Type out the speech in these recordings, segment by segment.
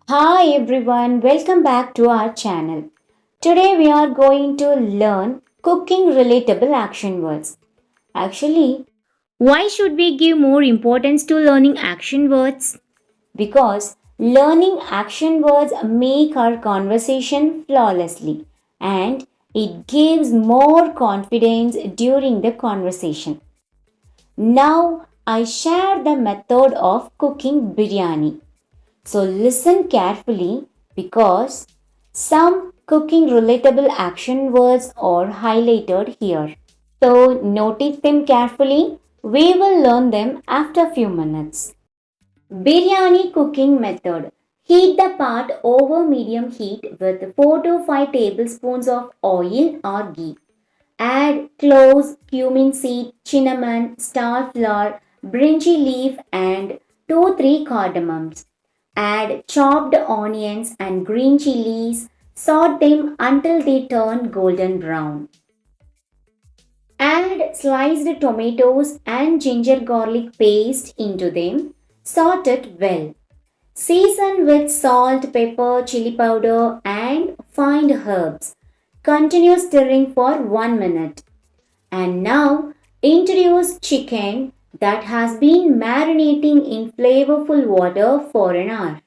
Hi everyone, welcome back to our channel. Today we are going to learn cooking relatable action words. Actually, why should we give more importance to learning action words? Because learning action words make our conversation flawlessly and it gives more confidence during the conversation. Now I share the method of cooking biryani. So listen carefully because some cooking relatable action words are highlighted here. So notice them carefully. We will learn them after a few minutes. Biryani cooking method. Heat the pot over medium heat with 4 to 5 tablespoons of oil or ghee. Add cloves, cumin seed, cinnamon, star flower, brinjal leaf and 2-3 cardamoms. Add chopped onions and green chilies. Saute them until they turn golden brown. Add sliced tomatoes and ginger garlic paste into them. Saute it well. Season with salt, pepper, chili powder and fine herbs. Continue stirring for 1 minute. And now introduce chicken that has been marinating in flavorful water for an hour.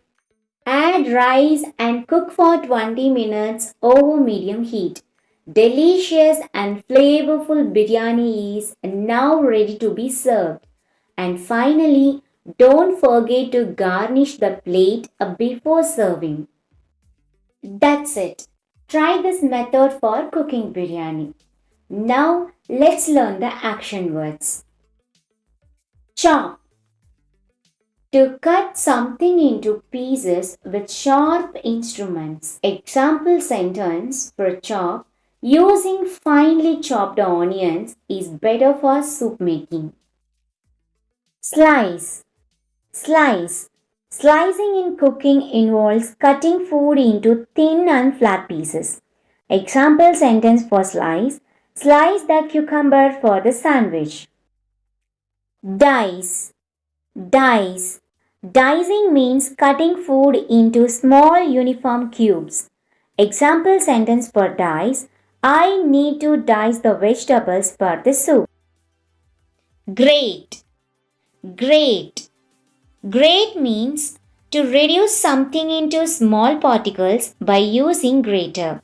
Add rice and cook for 20 minutes over medium heat. Delicious and flavorful biryani is now ready to be served. And finally, don't forget to garnish the plate before serving. That's it. Try this method for cooking biryani. Now let's learn the action words. Chop. To cut something into pieces with sharp instruments. Example sentence for chop. Using finely chopped onions is better for soup making. Slice. Slice. Slicing in cooking involves cutting food into thin and flat pieces. Example sentence for slice. Slice the cucumber for the sandwich. Dice. Dice. Dicing means cutting food into small uniform cubes. Example sentence for dice. I need to dice the vegetables for the soup. Grate. Grate. Grate means to reduce something into small particles by using grater.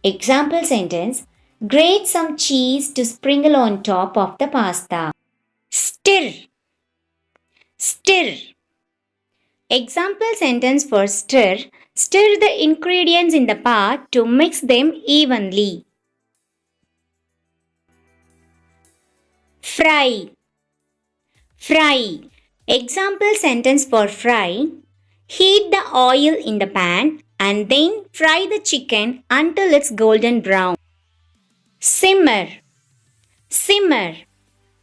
Example sentence. Grate some cheese to sprinkle on top of the pasta. Stir. Stir. Example sentence for stir. Stir the ingredients in the pot to mix them evenly. Fry. Fry. Example sentence for fry. Heat the oil in the pan and then fry the chicken until it's golden brown. Simmer. Simmer.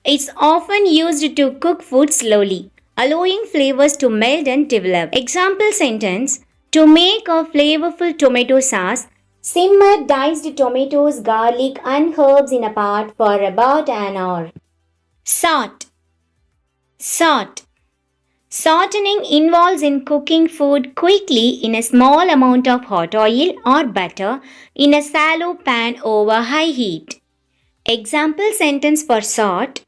It's often used to cook food slowly, allowing flavors to melt and develop. Example sentence. To make a flavorful tomato sauce, simmer diced tomatoes, garlic and herbs in a pot for about an hour. Salt. Salt. Salting involves in cooking food quickly in a small amount of hot oil or butter in a shallow pan over high heat. Example sentence for salt.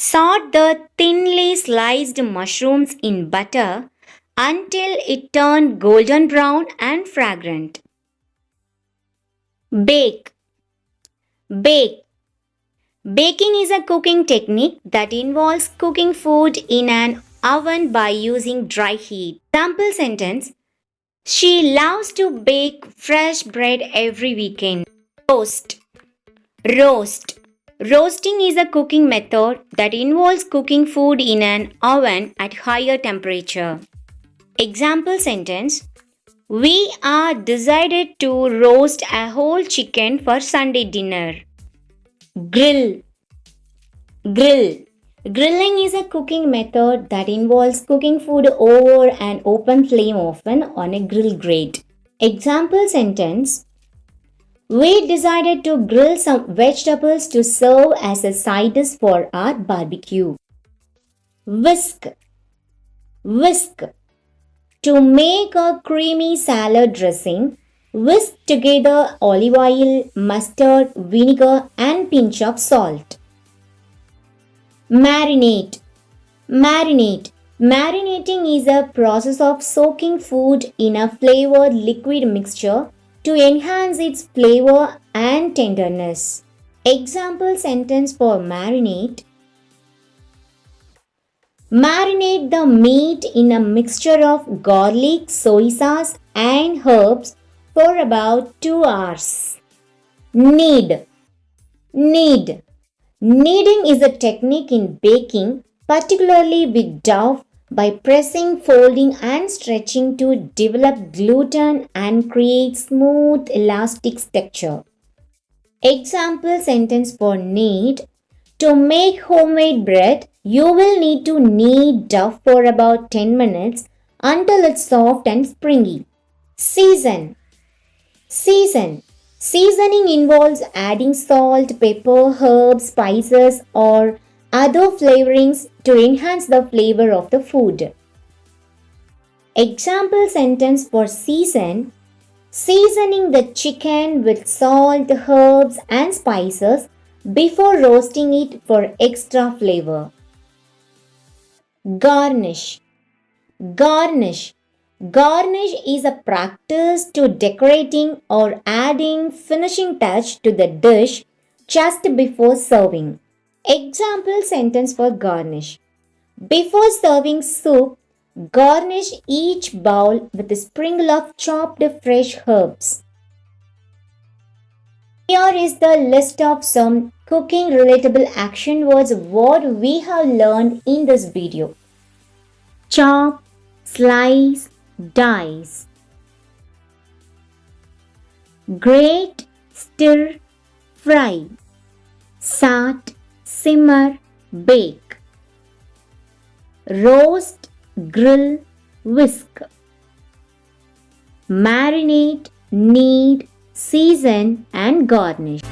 Salt the thinly sliced mushrooms in butter until it turned golden brown and fragrant. Bake. Bake. Baking is a cooking technique that involves cooking food in an oven by using dry heat. Example sentence. She loves to bake fresh bread every weekend. Roast. Roast. Roasting is a cooking method that involves cooking food in an oven at higher temperature. Example sentence. We are decided to roast a whole chicken for Sunday dinner. Grill. Grill. Grilling is a cooking method that involves cooking food over an open flame, often on a grill grate. Example sentence. We decided to grill some vegetables to serve as a side dish for our barbecue. Whisk. Whisk. To make a creamy salad dressing, whisk together olive oil, mustard, vinegar and pinch of salt. Marinate. Marinate. Marinating is a process of soaking food in a flavored liquid mixture to enhance its flavor and tenderness. Example sentence for marinate. Marinate the meat in a mixture of garlic, soy sauce and herbs for about 2 hours. Knead. Knead. Kneading is a technique in baking, particularly with dough, by pressing, folding and stretching to develop gluten and create smooth elastic texture. Example sentence for knead. To make homemade bread, you will need to knead dough for about 10 minutes until it's soft and springy. Season. Season. Seasoning involves adding salt, pepper, herbs, spices or other flavorings to enhance the flavor of the food. Example sentence for season. Seasoning the chicken with salt, herbs and spices before roasting it for extra flavor. Garnish. Garnish. Garnish is a practice to decorating or adding finishing touch to the dish just before serving. Example sentence for garnish. Before serving soup, garnish each bowl with a sprinkle of chopped fresh herbs. Here is the list of some cooking relatable action words what we have learned in this video. Chop, slice, dice. Grate, stir, fry. Sat, simmer, bake. Roast, grill, whisk. Marinate, knead, season and garnish.